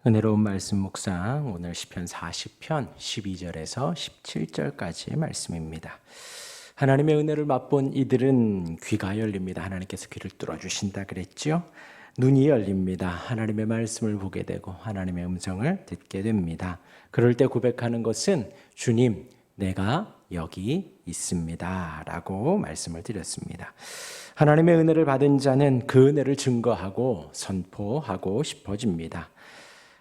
은혜로운 말씀 묵상, 오늘 시편 40편 12절에서 17절까지의 말씀입니다. 하나님의 은혜를 맛본 이들은 귀가 열립니다. 하나님께서 귀를 뚫어주신다 그랬죠. 눈이 열립니다. 하나님의 말씀을 보게 되고 하나님의 음성을 듣게 됩니다. 그럴 때 고백하는 것은 주님, 내가 여기 있습니다 라고 말씀을 드렸습니다. 하나님의 은혜를 받은 자는 그 은혜를 증거하고 선포하고 싶어집니다.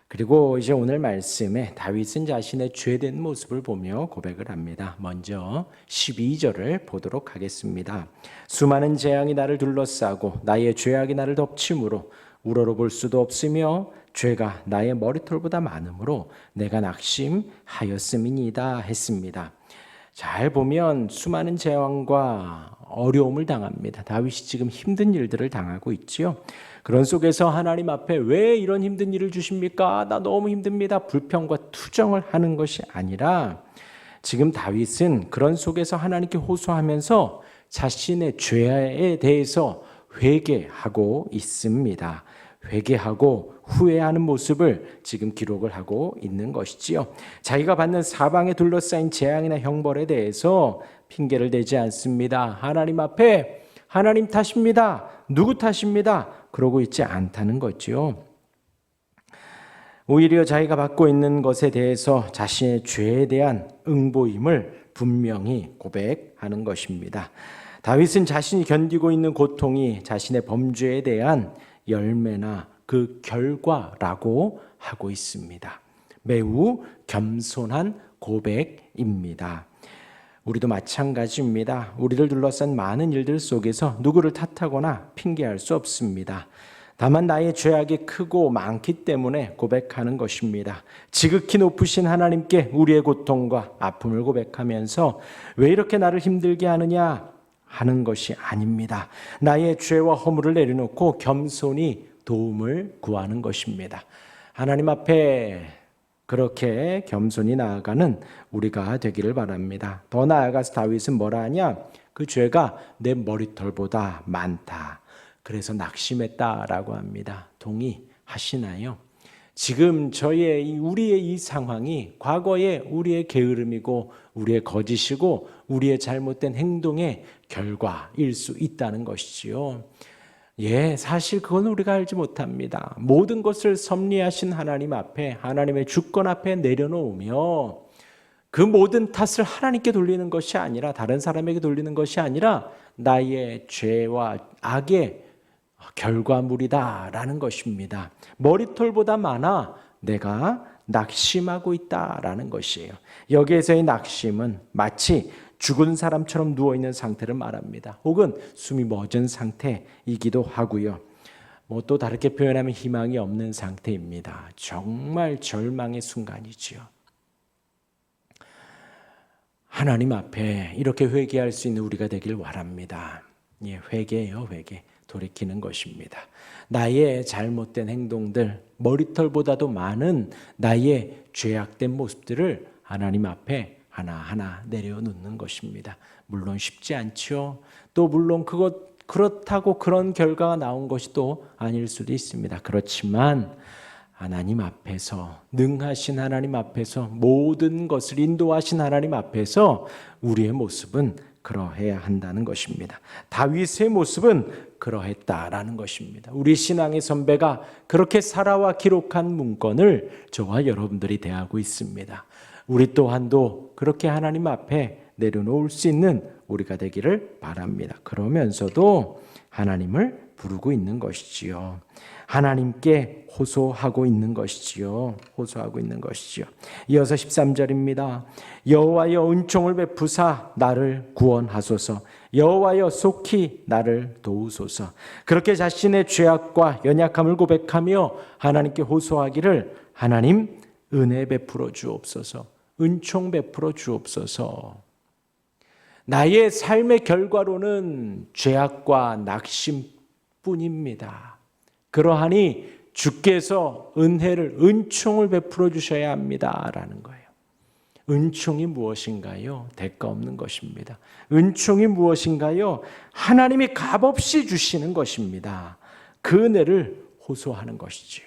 그리고 이제 오늘 말씀에 다윗은 자신의 죄된 모습을 보며 고백을 합니다. 먼저 12절을 보도록 하겠습니다. 수많은 재앙이 나를 둘러싸고 나의 죄악이 나를 덮침으로 우러러볼 수도 없으며 죄가 나의 머리털보다 많으므로 내가 낙심하였음이니이다 했습니다. 잘 보면 수많은 재앙과 어려움을 당합니다. 다윗이 지금 힘든 일들을 당하고 있지요. 그런 속에서 하나님 앞에 왜 이런 힘든 일을 주십니까? 나 너무 힘듭니다. 불평과 투정을 하는 것이 아니라 지금 다윗은 그런 속에서 하나님께 호소하면서 자신의 죄에 대해서 회개하고 있습니다. 회개하고 후회하는 모습을 지금 기록을 하고 있는 것이지요. 자기가 받는 사방에 둘러싸인 재앙이나 형벌에 대해서 핑계를 대지 않습니다. 하나님 앞에 하나님 탓입니다. 누구 탓입니다. 그러고 있지 않다는 거죠. 오히려 자기가 받고 있는 것에 대해서 자신의 죄에 대한 응보임을 분명히 고백하는 것입니다. 다윗은 자신이 견디고 있는 고통이 자신의 범죄에 대한 열매나 그 결과라고 하고 있습니다. 매우 겸손한 고백입니다. 우리도 마찬가지입니다. 우리를 둘러싼 많은 일들 속에서 누구를 탓하거나 핑계할 수 없습니다. 다만 나의 죄악이 크고 많기 때문에 고백하는 것입니다. 지극히 높으신 하나님께 우리의 고통과 아픔을 고백하면서 왜 이렇게 나를 힘들게 하느냐 하는 것이 아닙니다. 나의 죄와 허물을 내려놓고 겸손히 도움을 구하는 것입니다. 하나님 앞에 그렇게 겸손히 나아가는 우리가 되기를 바랍니다. 더 나아가서 다윗은 뭐라 하냐? 그 죄가 내 머리털보다 많다. 그래서 낙심했다라고 합니다. 동의하시나요? 지금 우리의 이 상황이 과거의 우리의 게으름이고 우리의 거짓이고 우리의 잘못된 행동의 결과일 수 있다는 것이지요. 사실 그건 우리가 알지 못합니다. 모든 것을 섭리하신 하나님 앞에, 하나님의 주권 앞에 내려놓으며 그 모든 탓을 하나님께 돌리는 것이 아니라 다른 사람에게 돌리는 것이 아니라 나의 죄와 악의 결과물이다라는 것입니다. 머리털보다 많아 내가 낙심하고 있다라는 것이에요. 여기에서의 낙심은 마치 죽은 사람처럼 누워있는 상태를 말합니다. 혹은 숨이 멎은 상태이기도 하고요. 또 다르게 표현하면 희망이 없는 상태입니다. 정말 절망의 순간이지요. 하나님 앞에 이렇게 회개할 수 있는 우리가 되길 바랍니다. 회개예요, 회개. 돌이키는 것입니다. 나의 잘못된 행동들, 머리털보다도 많은 나의 죄악된 모습들을 하나님 앞에 하나하나 내려놓는 것입니다. 물론 쉽지 않죠. 또 물론 그렇다고 그런 결과가 나온 것이 또 아닐 수도 있습니다. 그렇지만 하나님 앞에서, 능하신 하나님 앞에서, 모든 것을 인도하신 하나님 앞에서 우리의 모습은 그러해야 한다는 것입니다. 다윗의 모습은 그러했다라는 것입니다. 우리 신앙의 선배가 그렇게 살아와 기록한 문건을 저와 여러분들이 대하고 있습니다. 우리 또한도 그렇게 하나님 앞에 내려놓을 수 있는 우리가 되기를 바랍니다. 그러면서도 하나님을 부르고 있는 것이지요. 하나님께 호소하고 있는 것이지요. 호소하고 있는 것이지요. 이어서 13절입니다. 여호와여 은총을 베푸사 나를 구원하소서. 여호와여 속히 나를 도우소서. 그렇게 자신의 죄악과 연약함을 고백하며 하나님께 호소하기를 하나님 은혜 베풀어 주옵소서. 은총 베풀어 주옵소서. 나의 삶의 결과로는 죄악과 낙심뿐입니다. 그러하니 주께서 은총을 베풀어 주셔야 합니다라는 거예요. 은총이 무엇인가요? 대가 없는 것입니다. 은총이 무엇인가요? 하나님이 값없이 주시는 것입니다. 그 은혜를 호소하는 것이지요.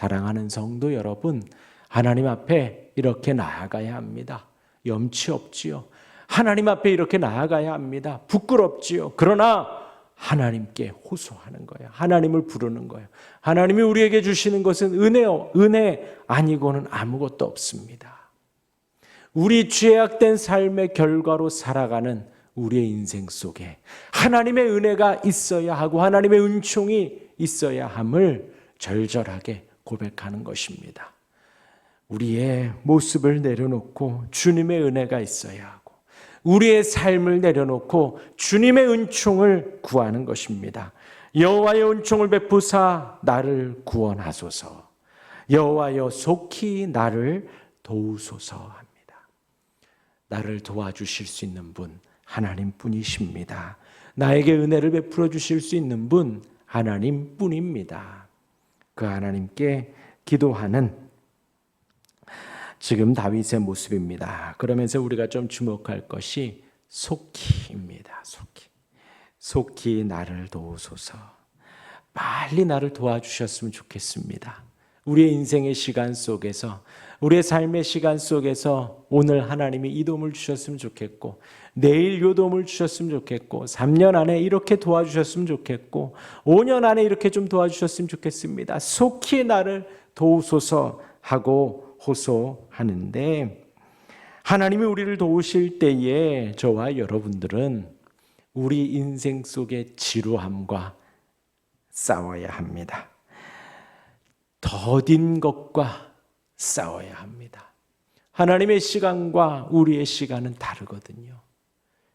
사랑하는 성도 여러분, 하나님 앞에 이렇게 나아가야 합니다. 염치 없지요. 하나님 앞에 이렇게 나아가야 합니다. 부끄럽지요. 그러나 하나님께 호소하는 거예요. 하나님을 부르는 거예요. 하나님이 우리에게 주시는 것은 은혜 아니고는 아무것도 없습니다. 우리 죄악된 삶의 결과로 살아가는 우리의 인생 속에 하나님의 은혜가 있어야 하고 하나님의 은총이 있어야 함을 절절하게 고백하는 것입니다. 우리의 모습을 내려놓고 주님의 은혜가 있어야 하고 우리의 삶을 내려놓고 주님의 은총을 구하는 것입니다. 여호와의 은총을 베푸사 나를 구원하소서. 여호와여 속히 나를 도우소서 합니다. 나를 도와주실 수 있는 분 하나님뿐이십니다. 나에게 은혜를 베풀어 주실 수 있는 분 하나님뿐입니다. 그 하나님께 기도하는 지금 다윗의 모습입니다. 그러면서 우리가 좀 주목할 것이 속히입니다. 속히 나를 도우소서. 빨리 나를 도와주셨으면 좋겠습니다. 우리의 인생의 시간 속에서 우리의 삶의 시간 속에서 오늘 하나님이 이 도움을 주셨으면 좋겠고 내일 이 도움을 주셨으면 좋겠고 3년 안에 이렇게 도와주셨으면 좋겠고 5년 안에 이렇게 좀 도와주셨으면 좋겠습니다. 속히 나를 도우소서 하고 호소하는데 하나님이 우리를 도우실 때에 저와 여러분들은 우리 인생 속의 지루함과 싸워야 합니다. 더딘 것과 싸워야 합니다. 하나님의 시간과 우리의 시간은 다르거든요.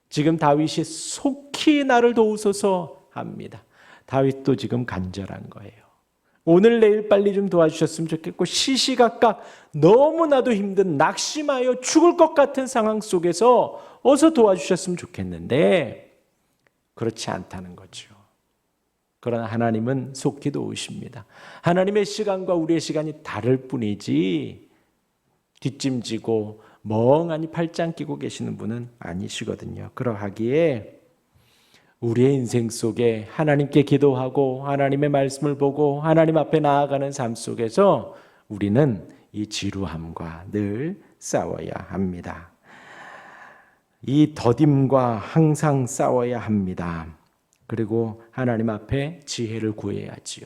지금 다윗이 속히 나를 도우소서 합니다. 다윗도 지금 간절한 거예요. 오늘 내일 빨리 좀 도와주셨으면 좋겠고 시시각각 너무나도 힘든 낙심하여 죽을 것 같은 상황 속에서 어서 도와주셨으면 좋겠는데 그렇지 않다는 거죠. 그러나 하나님은 속히 도우십니다. 하나님의 시간과 우리의 시간이 다를 뿐이지 뒷짐지고 멍하니 팔짱 끼고 계시는 분은 아니시거든요. 그러하기에 우리의 인생 속에 하나님께 기도하고 하나님의 말씀을 보고 하나님 앞에 나아가는 삶 속에서 우리는 이 지루함과 늘 싸워야 합니다. 이 더딤과 항상 싸워야 합니다. 그리고 하나님 앞에 지혜를 구해야지요.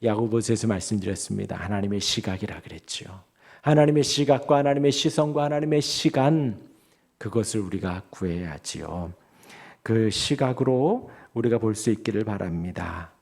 야고보서에서 말씀드렸습니다. 하나님의 시각이라 그랬지요. 하나님의 시각과 하나님의 시선과 하나님의 시간 그것을 우리가 구해야지요. 그 시각으로 우리가 볼 수 있기를 바랍니다.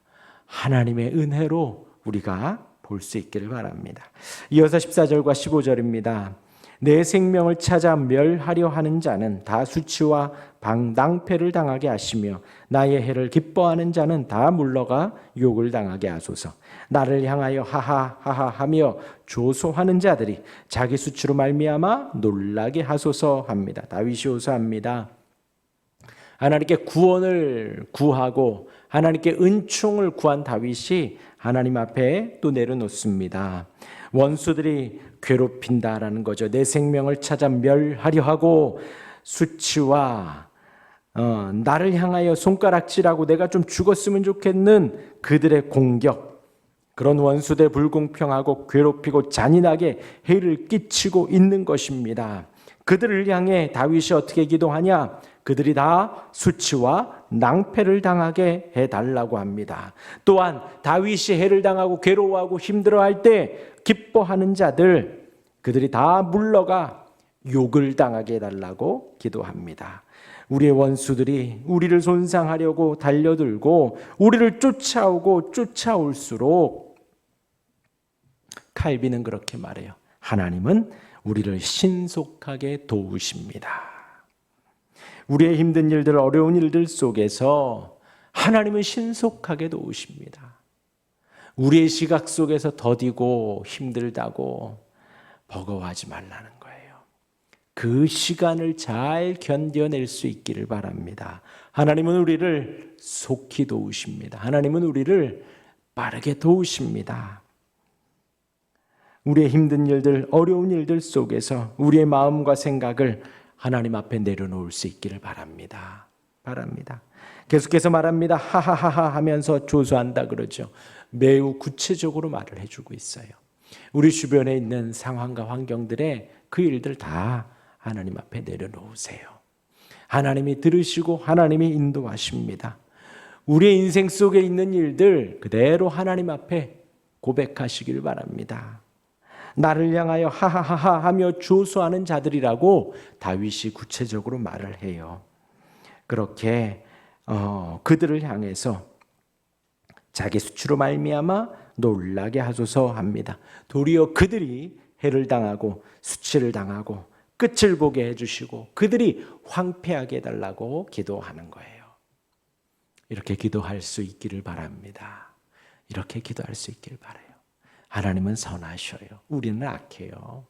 하나님의 은혜로 우리가 볼 수 있기를 바랍니다. 이어서 14절과 15절입니다. 내 생명을 찾아 멸하려 하는 자는 다 수치와 낭패를 당하게 하시며 나의 해를 기뻐하는 자는 다 물러가 욕을 당하게 하소서. 나를 향하여 하하하하 하며 조소하는 자들이 자기 수치로 말미암아 놀라게 하소서 합니다. 다윗이 호소합니다. 하나님께 구원을 구하고 하나님께 은총을 구한 다윗이 하나님 앞에 또 내려놓습니다. 원수들이 괴롭힌다라는 거죠. 내 생명을 찾아 멸하려 하고 수치와 나를 향하여 손가락질하고 내가 좀 죽었으면 좋겠는 그들의 공격, 그런 원수들의 불공평하고 괴롭히고 잔인하게 해를 끼치고 있는 것입니다. 그들을 향해 다윗이 어떻게 기도하냐? 그들이 다 수치와 낭패를 당하게 해달라고 합니다. 또한 다윗이 해를 당하고 괴로워하고 힘들어할 때 기뻐하는 자들, 그들이 다 물러가 욕을 당하게 해달라고 기도합니다. 우리의 원수들이 우리를 손상하려고 달려들고 우리를 쫓아오고 쫓아올수록 칼빈은 그렇게 말해요. 하나님은 우리를 신속하게 도우십니다. 우리의 힘든 일들, 어려운 일들 속에서 하나님은 신속하게 도우십니다. 우리의 시각 속에서 더디고 힘들다고 버거워하지 말라는 거예요. 그 시간을 잘 견뎌낼 수 있기를 바랍니다. 하나님은 우리를 속히 도우십니다. 하나님은 우리를 빠르게 도우십니다. 우리의 힘든 일들, 어려운 일들 속에서 우리의 마음과 생각을 하나님 앞에 내려놓을 수 있기를 바랍니다. 계속해서 말합니다. 하하하하 하면서 조소한다 그러죠. 매우 구체적으로 말을 해주고 있어요. 우리 주변에 있는 상황과 환경들의 그 일들 다 하나님 앞에 내려놓으세요. 하나님이 들으시고 하나님이 인도하십니다. 우리의 인생 속에 있는 일들 그대로 하나님 앞에 고백하시길 바랍니다. 나를 향하여 하하하하 하며 조소하는 자들이라고 다윗이 구체적으로 말을 해요. 그렇게 그들을 향해서 자기 수치로 말미암아 놀라게 하소서 합니다. 도리어 그들이 해를 당하고 수치를 당하고 끝을 보게 해주시고 그들이 황폐하게 해달라고 기도하는 거예요. 이렇게 기도할 수 있기를 바랍니다. 이렇게 기도할 수 있기를 바라요. 하나님은 선하셔요. 우리는 악해요.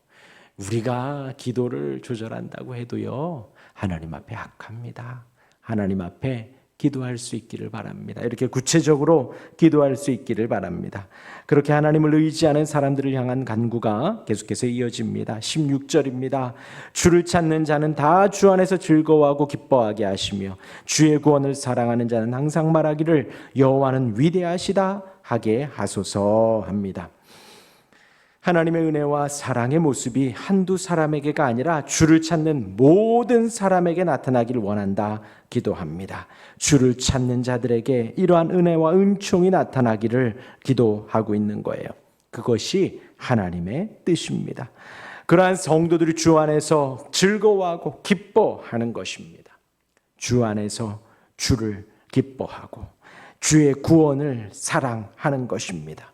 우리가 기도를 조절한다고 해도요, 하나님 앞에 악합니다. 하나님 앞에 기도할 수 있기를 바랍니다. 이렇게 구체적으로 기도할 수 있기를 바랍니다. 그렇게 하나님을 의지하는 사람들을 향한 간구가 계속해서 이어집니다. 16절입니다. 주를 찾는 자는 다 주 안에서 즐거워하고 기뻐하게 하시며 주의 구원을 사랑하는 자는 항상 말하기를 여호와는 위대하시다 하게 하소서 합니다. 하나님의 은혜와 사랑의 모습이 한두 사람에게가 아니라 주를 찾는 모든 사람에게 나타나기를 원한다 기도합니다. 주를 찾는 자들에게 이러한 은혜와 은총이 나타나기를 기도하고 있는 거예요. 그것이 하나님의 뜻입니다. 그러한 성도들이 주 안에서 즐거워하고 기뻐하는 것입니다. 주 안에서 주를 기뻐하고 주의 구원을 사랑하는 것입니다.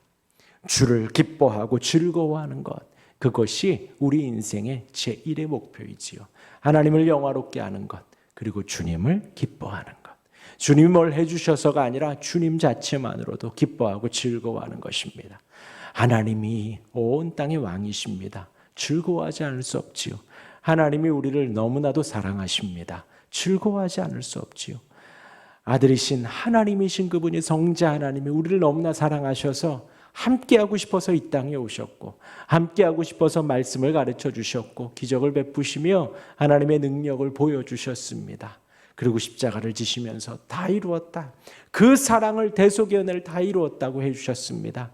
주를 기뻐하고 즐거워하는 것, 그것이 우리 인생의 제1의 목표이지요. 하나님을 영화롭게 하는 것, 그리고 주님을 기뻐하는 것. 주님이 뭘 해주셔서가 아니라 주님 자체만으로도 기뻐하고 즐거워하는 것입니다. 하나님이 온 땅의 왕이십니다. 즐거워하지 않을 수 없지요. 하나님이 우리를 너무나도 사랑하십니다. 즐거워하지 않을 수 없지요. 아들이신 하나님이신 그분이 성자 하나님이 우리를 너무나 사랑하셔서 함께하고 싶어서 이 땅에 오셨고 함께하고 싶어서 말씀을 가르쳐 주셨고 기적을 베푸시며 하나님의 능력을 보여주셨습니다. 그리고 십자가를 지시면서 다 이루었다. 그 사랑을 대속의 은혜를 다 이루었다고 해주셨습니다.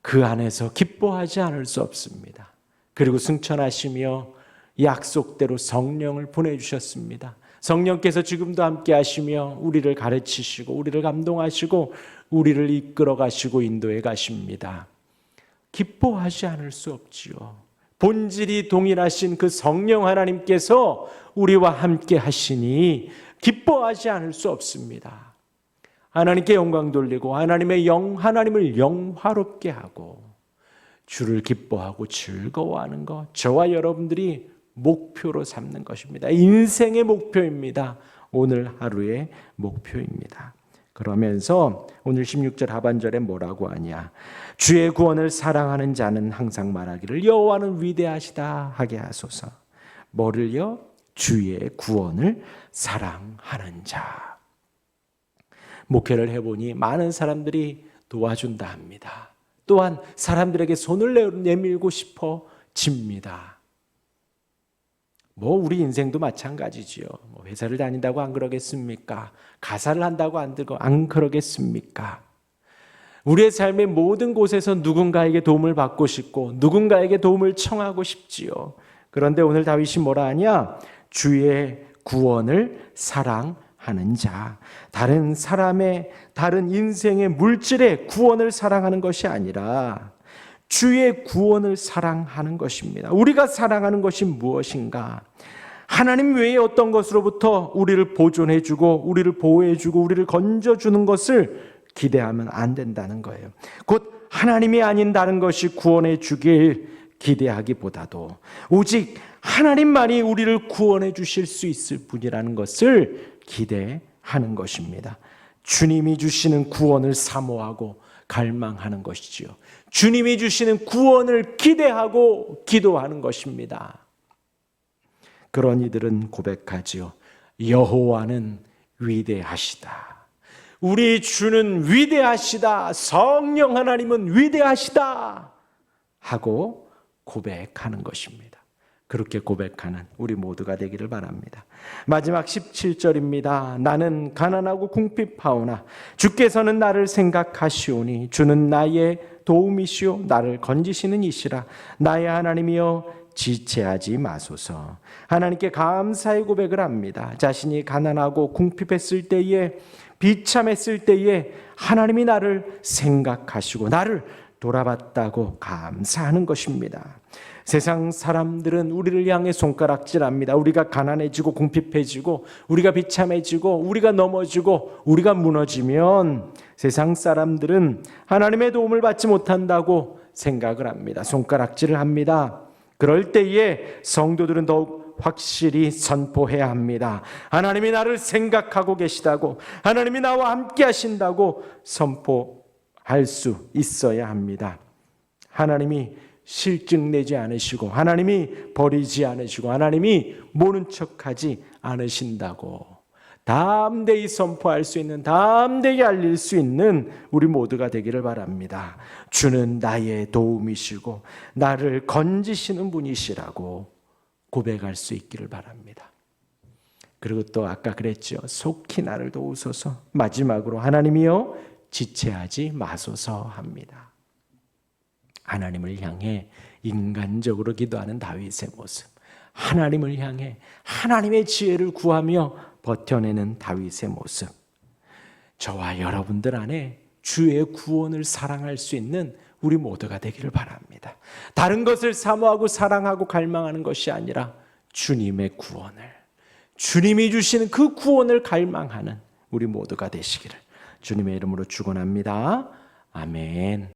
그 안에서 기뻐하지 않을 수 없습니다. 그리고 승천하시며 약속대로 성령을 보내주셨습니다. 성령께서 지금도 함께 하시며 우리를 가르치시고 우리를 감동하시고 우리를 이끌어 가시고 인도해 가십니다. 기뻐하지 않을 수 없지요. 본질이 동일하신 그 성령 하나님께서 우리와 함께 하시니 기뻐하지 않을 수 없습니다. 하나님께 영광 돌리고 하나님을 영화롭게 하고 주를 기뻐하고 즐거워하는 것, 저와 여러분들이 목표로 삼는 것입니다. 인생의 목표입니다. 오늘 하루의 목표입니다. 그러면서 오늘 16절 하반절에 뭐라고 하냐? 주의 구원을 사랑하는 자는 항상 말하기를 여호와는 위대하시다 하게 하소서. 뭐를요? 주의 구원을 사랑하는 자. 목회를 해보니 많은 사람들이 도와준다 합니다. 또한 사람들에게 손을 내밀고 싶어집니다. 우리 인생도 마찬가지지요. 회사를 다닌다고 안 그러겠습니까? 가사를 한다고 안 그러겠습니까? 우리의 삶의 모든 곳에서 누군가에게 도움을 받고 싶고 누군가에게 도움을 청하고 싶지요. 그런데 오늘 다윗이 뭐라 하냐? 주의 구원을 사랑하는 자. 다른 인생의 물질의 구원을 사랑하는 것이 아니라 주의 구원을 사랑하는 것입니다. 우리가 사랑하는 것이 무엇인가? 하나님 외에 어떤 것으로부터 우리를 보존해주고 우리를 보호해주고 우리를 건져주는 것을 기대하면 안 된다는 거예요. 곧 하나님이 아닌 다른 것이 구원해 주길 기대하기보다도 오직 하나님만이 우리를 구원해 주실 수 있을 분이라는 것을 기대하는 것입니다. 주님이 주시는 구원을 사모하고 갈망하는 것이지요. 주님이 주시는 구원을 기대하고 기도하는 것입니다. 그런 이들은 고백하지요. 여호와는 위대하시다. 우리 주는 위대하시다. 성령 하나님은 위대하시다. 하고 고백하는 것입니다. 그렇게 고백하는 우리 모두가 되기를 바랍니다. 마지막 17절입니다. 나는 가난하고 궁핍하오나 주께서는 나를 생각하시오니 주는 나의 도움이시오 나를 건지시는 이시라. 나의 하나님이여 지체하지 마소서. 하나님께 감사의 고백을 합니다. 자신이 가난하고 궁핍했을 때에, 비참했을 때에 하나님이 나를 생각하시고 나를 돌아봤다고 감사하는 것입니다. 세상 사람들은 우리를 향해 손가락질합니다. 우리가 가난해지고 궁핍해지고 우리가 비참해지고 우리가 넘어지고 우리가 무너지면 세상 사람들은 하나님의 도움을 받지 못한다고 생각을 합니다. 손가락질을 합니다. 그럴 때에 성도들은 더욱 확실히 선포해야 합니다. 하나님이 나를 생각하고 계시다고, 하나님이 나와 함께 하신다고 선포할 수 있어야 합니다. 하나님이 실증 내지 않으시고 하나님이 버리지 않으시고 하나님이 모른 척하지 않으신다고 담대히 선포할 수 있는, 담대히 알릴 수 있는 우리 모두가 되기를 바랍니다. 주는 나의 도움이시고 나를 건지시는 분이시라고 고백할 수 있기를 바랍니다. 그리고 또 아까 그랬죠. 속히 나를 도우소서. 마지막으로 하나님이여 지체하지 마소서 합니다. 하나님을 향해 인간적으로 기도하는 다윗의 모습, 하나님을 향해 하나님의 지혜를 구하며 버텨내는 다윗의 모습, 저와 여러분들 안에 주의 구원을 사랑할 수 있는 우리 모두가 되기를 바랍니다. 다른 것을 사모하고 사랑하고 갈망하는 것이 아니라 주님의 구원을, 주님이 주시는 그 구원을 갈망하는 우리 모두가 되시기를 주님의 이름으로 축원합니다. 아멘.